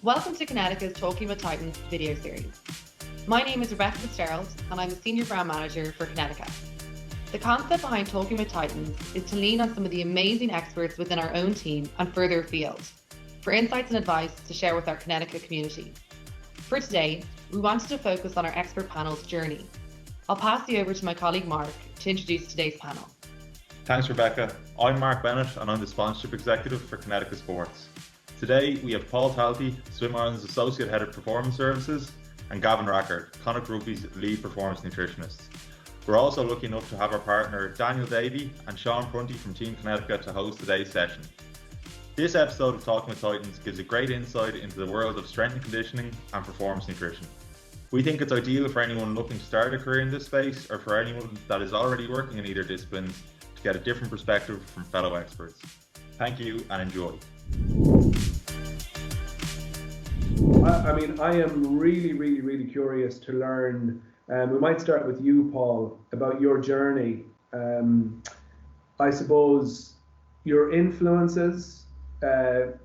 Welcome to Kinetica's Talking with Titans video series. My name is Rebecca Fitzgerald and I'm the Senior Brand Manager for Kinetica. The concept behind Talking with Titans is to lean on some of the amazing experts within our own team and further afield for insights and advice to share with our Kinetica community. For today, we wanted to focus on our expert panel's journey. I'll pass you over to my colleague Mark to introduce today's panel. Thanks, Rebecca. I'm Mark Bennett and I'm the Sponsorship Executive for Kinetica Sports. Today we have Paul Talty, Swim Ireland's Associate Head of Performance Services, and Gavin Rackard, Connacht Rugby's Lead Performance Nutritionist. We're also lucky enough to have our partner Daniel Davey and Sean Prunty from Team Kinetica to host today's session. This episode of Talking with Titans gives a great insight into the world of strength and conditioning and performance nutrition. We think it's ideal for anyone looking to start a career in this space or for anyone that is already working in either disciplines to get a different perspective from fellow experts. Thank you and enjoy. I am really curious to learn. We might start with you, Paul, about your journey. I suppose your influences,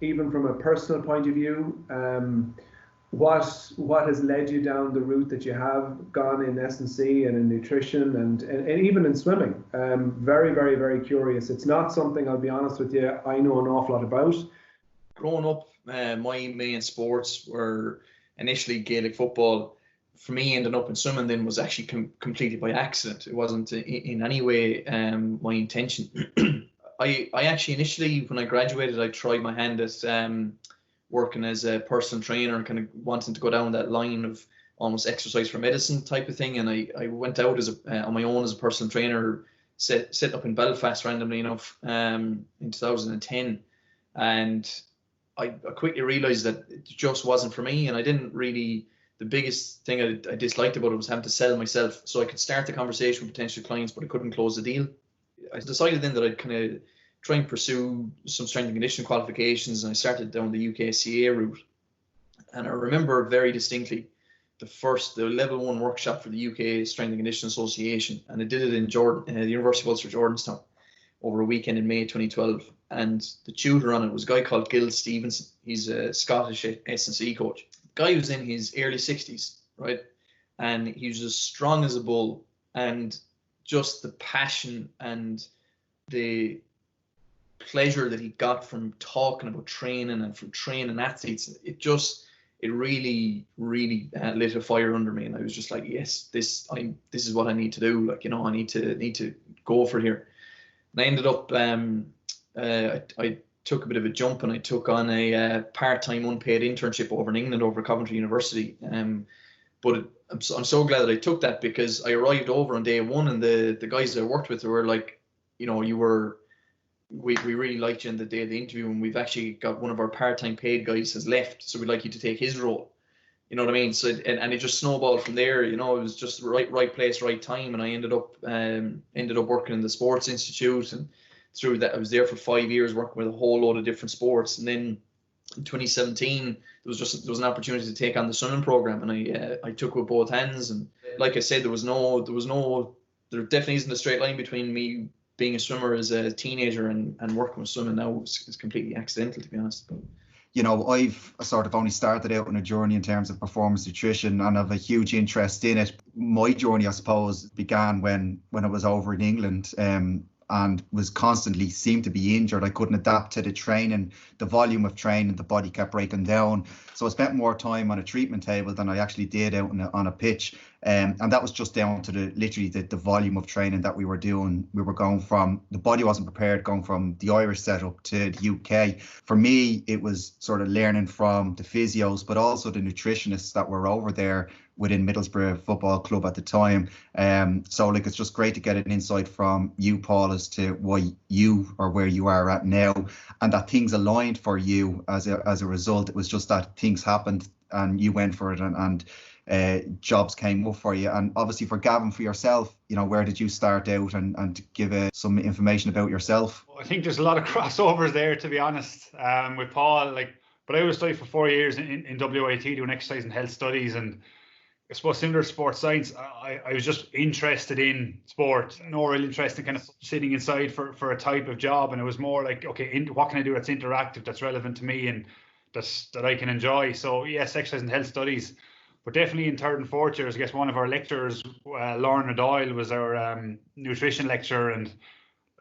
even from a personal point of view, what has led you down the route that you have gone in S&C and in nutrition and even in swimming. Very curious. It's not something, I'll be honest with you, I know an awful lot about. Growing up, my main sports were initially Gaelic football. For me, ending up in swimming then was actually completely by accident. It wasn't in any way my intention. I actually initially, when I graduated, I tried my hand at working as a personal trainer and kind of wanting to go down that line of almost exercise for medicine type of thing. And I went out as on my own as a personal trainer, set up in Belfast randomly enough in 2010. And I quickly realized that it just wasn't for me. And I didn't really, the biggest thing I disliked about it was having to sell myself. So I could start the conversation with potential clients, but I couldn't close the deal. I decided then that I'd kind of try and pursue some strength and conditioning qualifications, and I started down the UKCA route. And I remember very distinctly the level 1 workshop for the UK Strength and Conditioning Association, and I did it in the University of Ulster Jordanstown over a weekend in May 2012. And the tutor on it was a guy called Gil Stevenson. He's a Scottish S&C coach. The guy was in his early 60s, right? And he was as strong as a bull, and just the passion and the pleasure that he got from talking about training and from training athletes, it really lit a fire under me. And I was just like, yes, this is what I need to do. Like, I need to go for it here. And I ended up I took a bit of a jump, and I took on a part-time unpaid internship over in England, over at Coventry University. But I'm so glad that I took that, because I arrived over on day one, and the guys that I worked with were like, we really liked you on the day of the interview, and we've actually got one of our part-time paid guys has left, so we'd like you to take his role. You know what I mean? So and it just snowballed from there. It was just the right place, right time, and I ended up working in the Sports Institute, and through that I was there for 5 years working with a whole load of different sports. And then in 2017 there was an opportunity to take on the swimming program, and I took it with both hands. And like I said, there definitely isn't a straight line between me being a swimmer as a teenager and working with swimming now. Is completely accidental, to be honest. I've sort of only started out on a journey in terms of performance nutrition, and I've a huge interest in it. My journey, I suppose, began when I was over in England, and was constantly seemed to be injured. I couldn't adapt to the training, the volume of training, the body kept breaking down. So I spent more time on a treatment table than I actually did out on a pitch. And that was just down to the volume of training that we were doing. We were going from, the body wasn't prepared, going from the Irish setup to the UK. For me, it was sort of learning from the physios, but also the nutritionists that were over there within Middlesbrough Football Club at the time. So it's just great to get an insight from you, Paul, as to why you are where you are at now, and that things aligned for you as a result. It was just that things happened and you went for it, and jobs came up for you. And obviously for Gavin, for yourself, where did you start out, and give some information about yourself? I think there's a lot of crossovers there, to be honest, with Paul. But I was studying for 4 years in WIT doing exercise and health studies, and I suppose similar to sports science, I was just interested in sport, no real interest in kind of sitting inside for a type of job. And it was more like, okay, what can I do that's interactive, that's relevant to me? And that I can enjoy. So yes, exercise and health studies, but definitely in third and fourth years, I guess one of our lecturers, Lauren O'Doyle, was our nutrition lecturer, and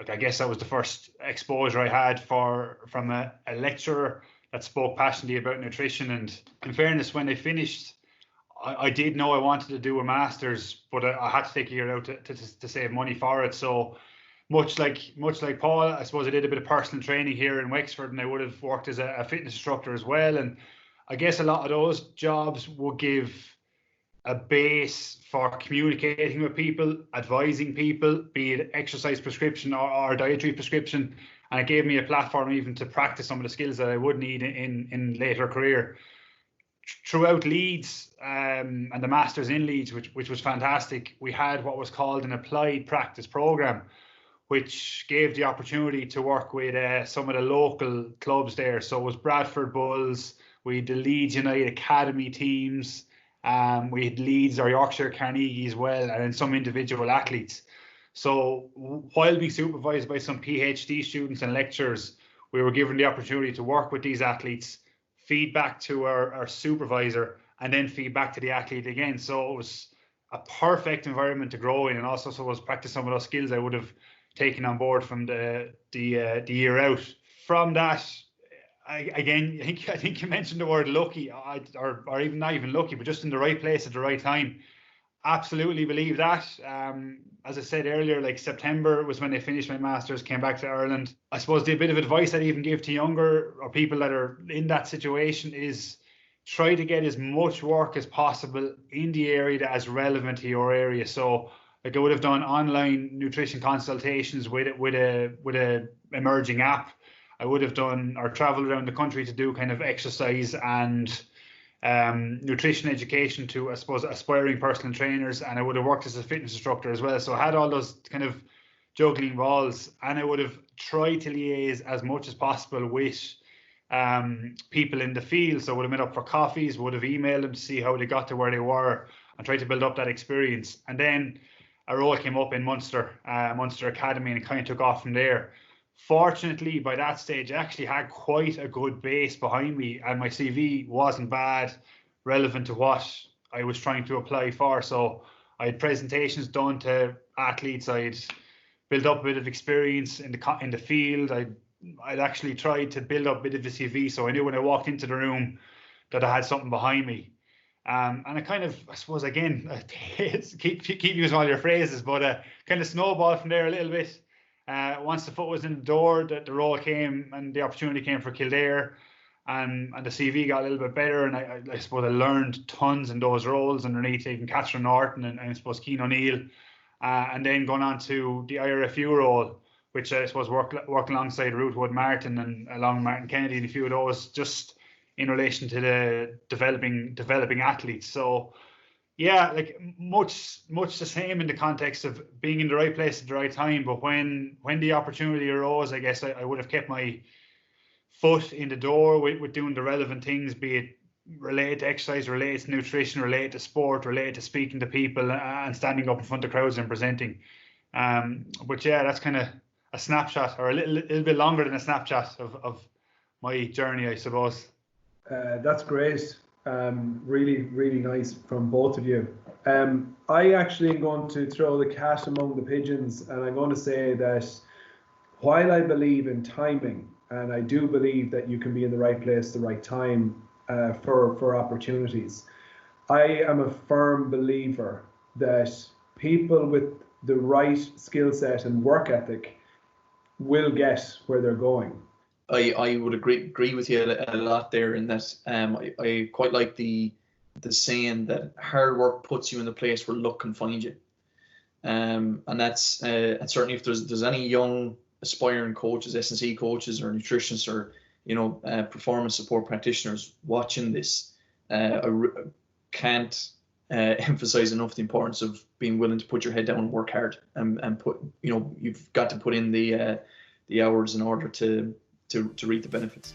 I guess that was the first exposure I had from a lecturer that spoke passionately about nutrition. And in fairness, when I finished, I did know I wanted to do a master's, but I had to take a year out to save money for it. So much like Paul, I suppose I did a bit of personal training here in Wexford, and I would have worked as a fitness instructor as well. And I guess a lot of those jobs will give a base for communicating with people, advising people, be it exercise prescription or dietary prescription. And it gave me a platform even to practice some of the skills that I would need in later career. Throughout Leeds and the Masters in Leeds, which was fantastic, we had what was called an applied practice program, which gave the opportunity to work with some of the local clubs there. So it was Bradford Bulls, we had the Leeds United Academy teams, we had Leeds or Yorkshire Carnegie as well, and then some individual athletes. So while being supervised by some PhD students and lecturers, we were given the opportunity to work with these athletes, feedback to our supervisor, and then feedback to the athlete again. So it was a perfect environment to grow in, and also so was practice some of those skills I would have taken on board from the year out. From that, I think you mentioned the word lucky, or even not even lucky, but just in the right place at the right time. Absolutely believe that. As I said earlier, like September was when I finished my master's, came back to Ireland. I suppose the bit of advice I'd even give to younger or people that are in that situation is try to get as much work as possible in the area that is relevant to your area. So like I would have done online nutrition consultations with a emerging app. I would have done or traveled around the country to do kind of exercise and nutrition education to, I suppose, aspiring personal trainers, and I would have worked as a fitness instructor as well. So I had all those kind of juggling balls, and I would have tried to liaise as much as possible with people in the field. So I would have met up for coffees, would have emailed them to see how they got to where they were, and tried to build up that experience. And then a role came up in Munster Academy, and it kind of took off from there. Fortunately, by that stage, I actually had quite a good base behind me, and my CV wasn't bad, relevant to what I was trying to apply for. So I had presentations done to athletes. I'd built up a bit of experience in the field. I'd actually tried to build up a bit of a CV, so I knew when I walked into the room that I had something behind me. And I kind of, I suppose, again, keep using all your phrases, but kind of snowballed from there a little bit. Once the foot was in the door, the role came and the opportunity came for Kildare, and the CV got a little bit better, and I suppose I learned tons in those roles underneath even Catherine Norton and I suppose Cian O'Neill, and then going on to the IRFU role, which I suppose worked alongside Ruth Wood Martin and along Martin Kennedy and a few of those, just in relation to the developing athletes. So yeah, like much the same in the context of being in the right place at the right time. But when the opportunity arose, I guess I would have kept my foot in the door with doing the relevant things, be it related to exercise, related to nutrition, related to sport, related to speaking to people and standing up in front of crowds and presenting. But yeah, that's kind of a snapshot, or a little bit longer than a snapshot of my journey, I suppose. That's great. Really, really nice from both of you. I actually am going to throw the cat among the pigeons, and I'm going to say that while I believe in timing, and I do believe that you can be in the right place at the right time for opportunities, I am a firm believer that people with the right skill set and work ethic will get where they're going. I would agree with you a lot there in that I quite like the saying that hard work puts you in the place where luck can find you, and that's and certainly if there's any young aspiring coaches, S&C coaches or nutritionists or performance support practitioners watching this, I can't emphasize enough the importance of being willing to put your head down and work hard and put you've got to put in the hours in order to reap the benefits.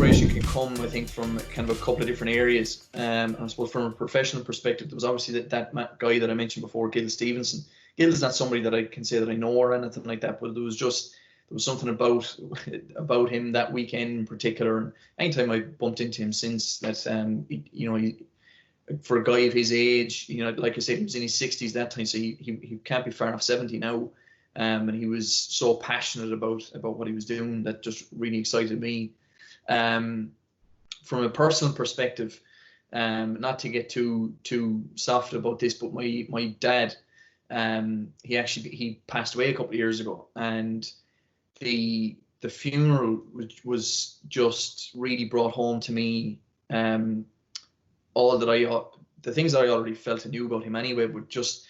inspiration can come, I think, from kind of a couple of different areas. And I suppose from a professional perspective, there was obviously that guy that I mentioned before, Gil Stevenson. Gil is not somebody that I can say that I know or anything like that, but there was something about him that weekend in particular. And anytime I bumped into him since, that for a guy of his age, like I said, he was in his 60s that time, so he can't be far off 70 now. And he was so passionate about what he was doing that just really excited me. From a personal perspective, not to get too soft about this, but my dad, he passed away a couple of years ago, and the funeral was just really brought home to me all the things that I already felt and knew about him anyway, but just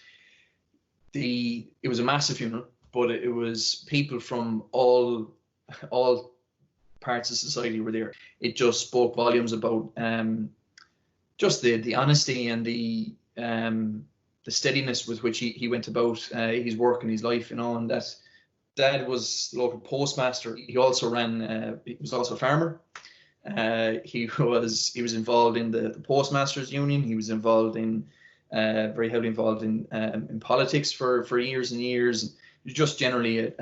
it was a massive funeral, but it was people from all parts of society were there. It just spoke volumes about just the honesty and the steadiness with which he went about his work and his life, and that Dad was the local postmaster. He also he was also a farmer. He was involved in the postmasters union. He was involved very heavily involved in politics for years and years. He was just generally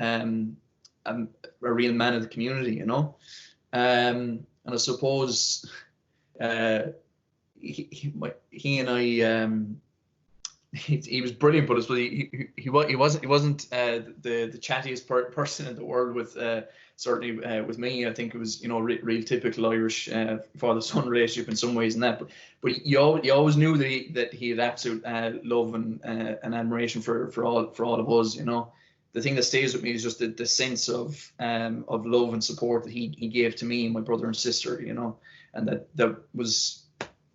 a real man of the community, and I suppose he and I. He was brilliant, but he wasn't the chattiest person in the world. Certainly with me, I think it was real typical Irish father-son relationship in some ways, and that. But you always knew that he had absolute love and admiration for all of us. The thing that stays with me is just the sense of love and support that he gave to me and my brother and sister. And that was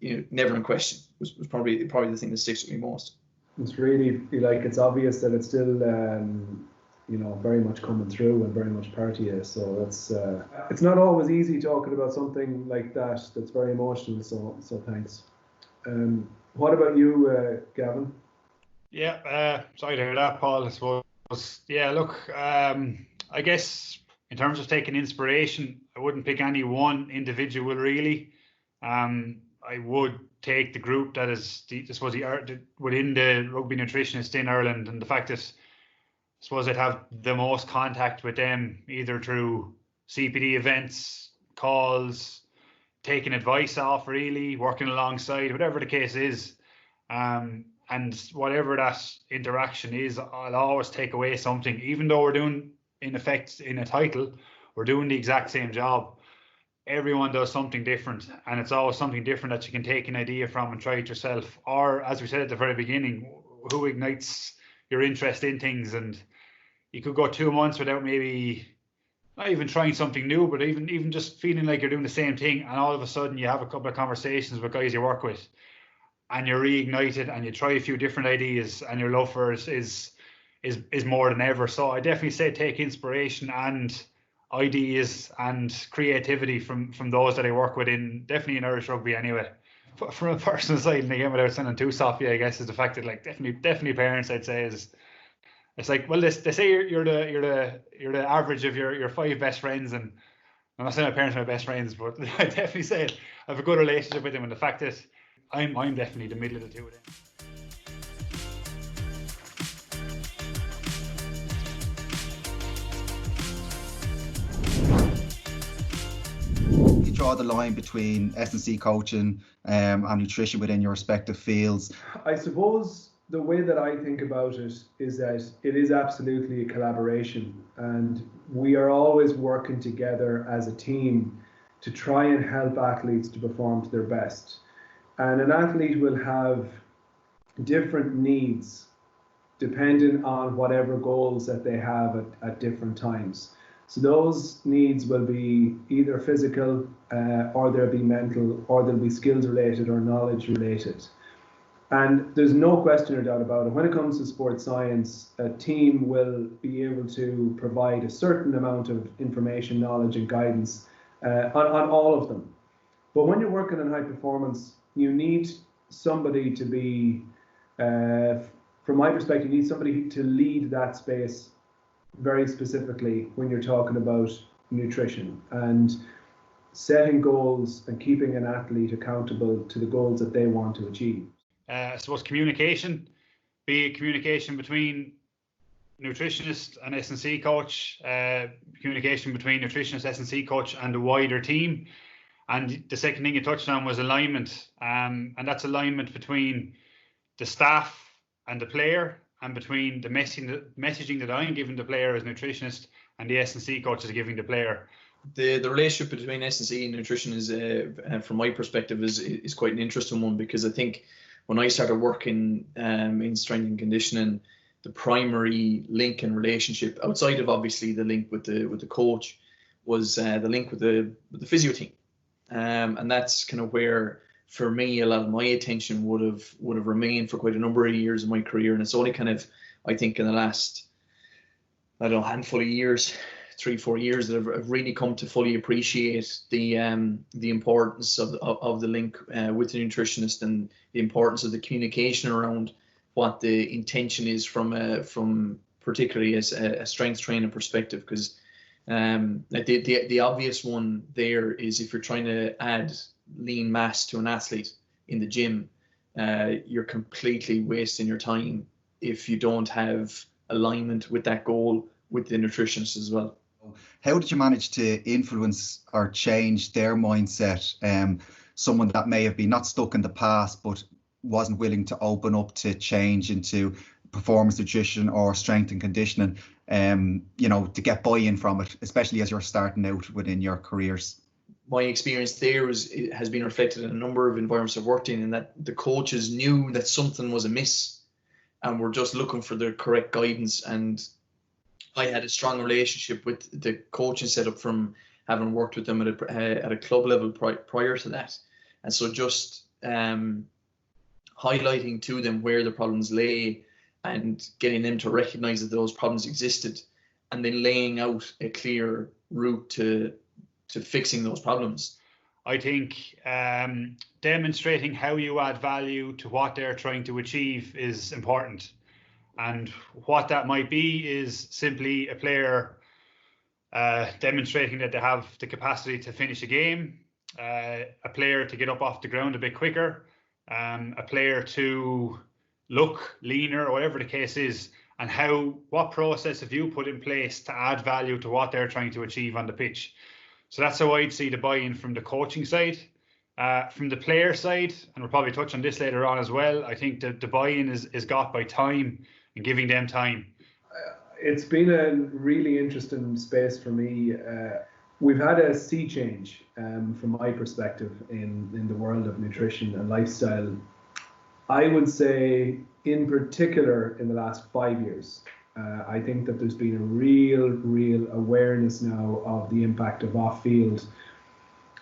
never in question. Was probably the thing that sticks with me most. It's really it's obvious that it's still very much coming through and very much part of you. So it's not always easy talking about something like that. That's very emotional. So thanks. What about you, Gavin? Yeah, sorry to hear that, Paul. I suppose. Yeah, look, I guess in terms of taking inspiration, I wouldn't pick any one individual really. I would take the group that is, I suppose, within the rugby nutritionist in Ireland, and the fact that I suppose I'd have the most contact with them either through CPD events, calls, taking advice off, really, working alongside, whatever the case is. And whatever that interaction is, I'll always take away something, even though we're doing, in effect, in a title, we're doing the exact same job. Everyone does something different, and it's always something different that you can take an idea from and try it yourself. Or, as we said at the very beginning, who ignites your interest in things? And you could go 2 months without maybe not even trying something new, but even just feeling like you're doing the same thing, and all of a sudden you have a couple of conversations with guys you work with, and you're reignited, and you try a few different ideas, and your love for it is more than ever. So I definitely say take inspiration and ideas and creativity from those that I work with definitely in Irish rugby anyway. But from a personal side, and again without sounding too soft, I guess, is the fact that definitely parents, I'd say, is it's like, well, they say you're the average of your 5 best friends, and I'm not saying my parents are my best friends, but I definitely say I have a good relationship with them, and the fact that I'm definitely the middle of the two of them. Draw the line between S&C coaching and nutrition within your respective fields? I suppose the way that I think about it is that it is absolutely a collaboration, and we are always working together as a team to try and help athletes to perform to their best. And an athlete will have different needs depending on whatever goals that they have at different times. So those needs will be either physical or they'll be mental, or they'll be skills related or knowledge related. And there's no question or doubt about it. When it comes to sports science, a team will be able to provide a certain amount of information, knowledge and guidance on all of them. But when you're working in high performance, you need somebody to be, from my perspective, you need somebody to lead that space very specifically when you're talking about nutrition. And setting goals and keeping an athlete accountable to the goals that they want to achieve? I suppose communication, be it communication between nutritionist and S&C coach, communication between nutritionist, S&C coach and the wider team. And the second thing you touched on was alignment, and that's alignment between the staff and the player, and between the messaging that I'm giving the player as nutritionist and the S&C coach is giving the player. The relationship between S&C and nutrition is, from my perspective, is quite an interesting one, because I think when I started working in strength and conditioning, the primary link and relationship, outside of obviously the link with the coach, was the link with the physio team, and that's kind of where, for me, a lot of my attention would have remained for quite a number of years in my career. And it's only kind of, I think, in the last, I don't know, handful of years, 3-4 years, that I've really come to fully appreciate the importance of the link with the nutritionist, and the importance of the communication around what the intention is from particularly as a strength training perspective. Because the obvious one there is, if you're trying to add lean mass to an athlete in the gym, you're completely wasting your time if you don't have alignment with that goal with the nutritionist as well. How did you manage to influence or change their mindset? Someone that may have been not stuck in the past, but wasn't willing to open up to change into performance nutrition or strength and conditioning, to get buy-in from it, especially as you're starting out within your careers? My experience there has been reflected in a number of environments I've worked in that the coaches knew that something was amiss and were just looking for the correct guidance. And I had a strong relationship with the coaching setup from having worked with them at a club level prior to that. And so just highlighting to them where the problems lay and getting them to recognize that those problems existed, and then laying out a clear route to fixing those problems. I think demonstrating how you add value to what they're trying to achieve is important. And what that might be is simply a player demonstrating that they have the capacity to finish a game, a player to get up off the ground a bit quicker, a player to look leaner, or whatever the case is, and what process have you put in place to add value to what they're trying to achieve on the pitch. So that's how I'd see the buy-in from the coaching side. From the player side, and we'll probably touch on this later on as well, I think that the buy-in is got by time and giving them time. It's been a really interesting space for me. We've had a sea change from my perspective in the world of nutrition and lifestyle. I would say, in particular, in the last 5 years, I think that there's been a real awareness now of the impact of off-field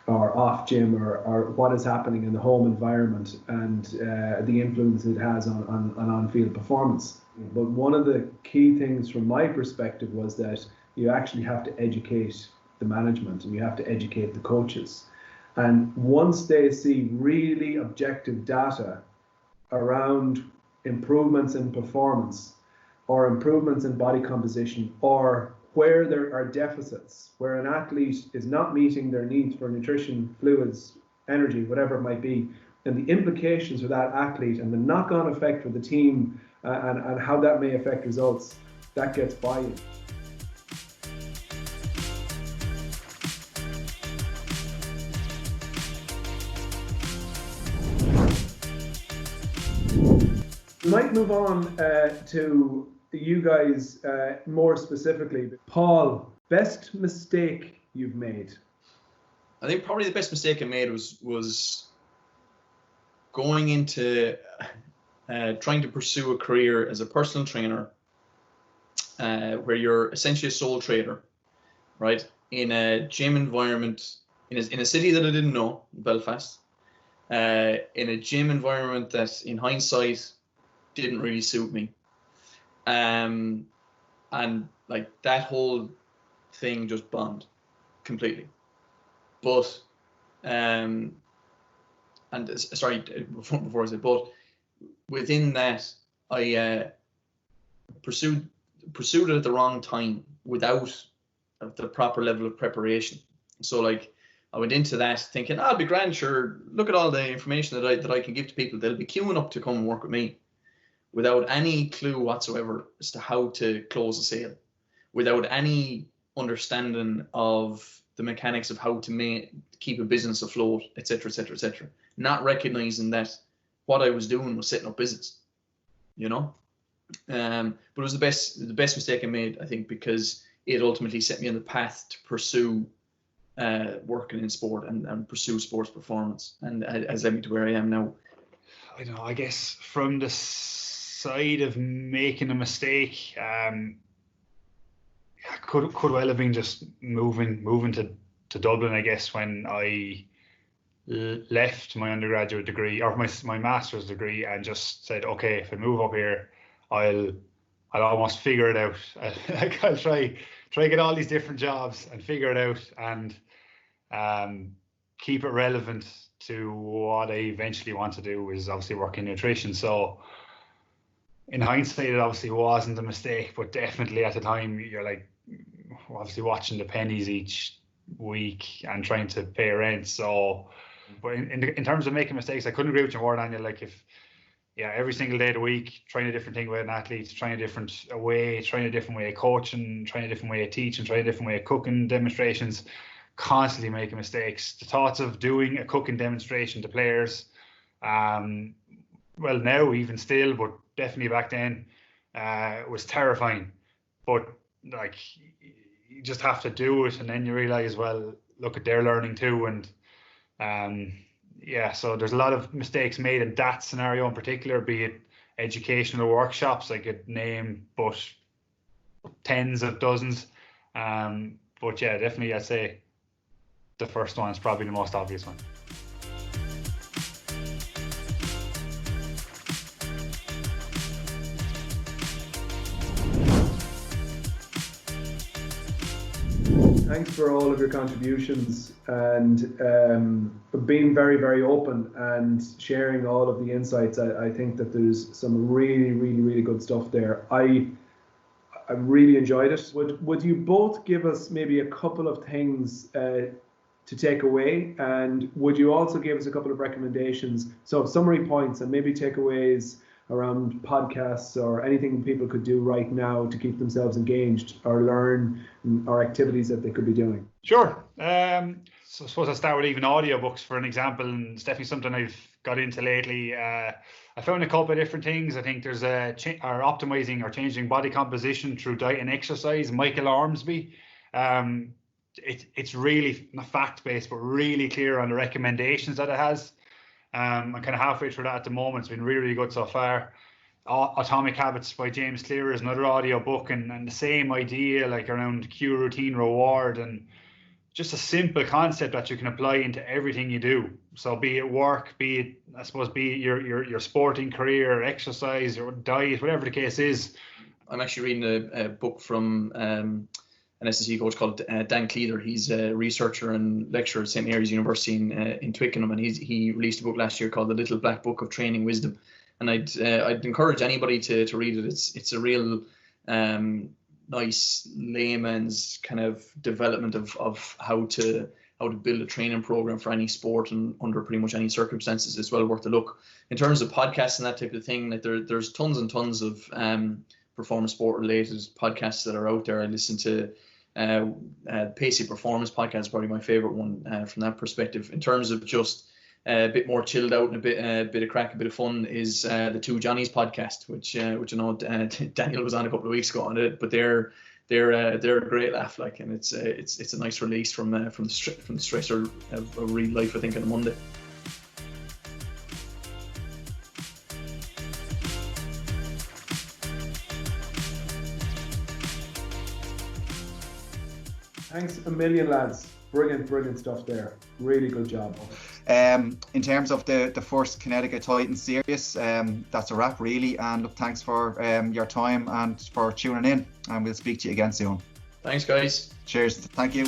or off-gym or what is happening in the home environment, and the influence it has on on-field performance. But one of the key things from my perspective was that you actually have to educate the management and you have to educate the coaches. And once they see really objective data around improvements in performance or improvements in body composition, or where there are deficits, where an athlete is not meeting their needs for nutrition, fluids, energy, whatever it might be, and the implications for that athlete and the knock-on effect for the team and how that may affect results, that gets buy-in. We might move on to you guys more specifically. Paul, best mistake you've made? I think probably the best mistake I made was going into trying to pursue a career as a personal trainer, where you're essentially a sole trader, right? In a gym environment, in a city that I didn't know, Belfast, in a gym environment that, in hindsight, didn't really suit me. And like that whole thing just bombed completely. But sorry, before I said, but within that, I pursued it at the wrong time without the proper level of preparation. So like I went into that thinking, I'll be grand, sure. Look at all the information that I can give to people. They'll be queuing up to come and work with me without any clue whatsoever as to how to close a sale, without any understanding of the mechanics of how to keep a business afloat, etc., etc., etc. Not recognizing that what I was doing was setting up business, you know. But it was the best mistake I made, I think, because it ultimately set me on the path to pursue working in sport and pursue sports performance, and has led me to where I am now. I don't know, I guess from the side of making a mistake, could well have been just moving to Dublin, I guess, when I left my undergraduate degree or my master's degree, and just said, okay, if I move up here, I'll almost figure it out. I'll try get all these different jobs and figure it out, and keep it relevant to what I eventually want to do, is obviously work in nutrition. So in hindsight, it obviously wasn't a mistake, but definitely at the time, you're like obviously watching the pennies each week and trying to pay rent. So, but in terms of making mistakes, I couldn't agree with you more, Daniel. Like, every single day of the week, trying a different thing with an athlete, trying a different way of coaching, trying a different way of teaching, trying a different way of cooking demonstrations, constantly making mistakes. The thoughts of doing a cooking demonstration to players, well, now even still, but definitely back then, was terrifying. But like, you just have to do it, and then you realize, well, look at their learning too. And so there's a lot of mistakes made in that scenario in particular, be it educational workshops. I could name but tens of dozens. But yeah, definitely I'd say the first one is probably the most obvious one. Thanks for all of your contributions and being very, very open and sharing all of the insights. I think that there's some really, really, really good stuff there. I really enjoyed it. Would you both give us maybe a couple of things to take away, and would you also give us a couple of recommendations, so summary points and maybe takeaways around podcasts or anything people could do right now to keep themselves engaged or learn, or activities that they could be doing? Sure. So I suppose I'll start with even audiobooks for an example, and it's definitely something I've got into lately. I found a couple of different things. I think there's optimizing or changing body composition through diet and exercise. Michael Ormsby. It's really not fact-based, but really clear on the recommendations that it has. I'm kind of halfway through that at the moment. It's been really, really good so far. Atomic Habits by James Clear is another audio book, and the same idea, like around cue, routine, reward, and just a simple concept that you can apply into everything you do. So be it work, be it your sporting career, exercise, or diet, whatever the case is. I'm actually reading a book from an SSE coach called Dan Cleather. He's a researcher and lecturer at St. Mary's University in Twickenham, and he released a book last year called The Little Black Book of Training Wisdom. And I'd encourage anybody to read it. It's a real nice layman's kind of development of how to build a training program for any sport and under pretty much any circumstances. It's well worth a look. In terms of podcasts and that type of thing, like there's tons and tons of performance sport related podcasts that are out there. I listen to Pacey Performance podcast is probably my favorite one from that perspective. In terms of just a bit more chilled out and a bit of crack, a bit of fun, is the Two Johnnies podcast, which I know Daniel was on a couple of weeks ago on it, but they're a great laugh, like, and it's a nice release from the stressor of real life, I think, on a Monday. Thanks a million, lads. Brilliant stuff there. Really good job. In terms of the first Kinetica Titans series, that's a wrap really, and look, thanks for your time and for tuning in, and we'll speak to you again soon. Thanks, guys. Cheers. Thank you.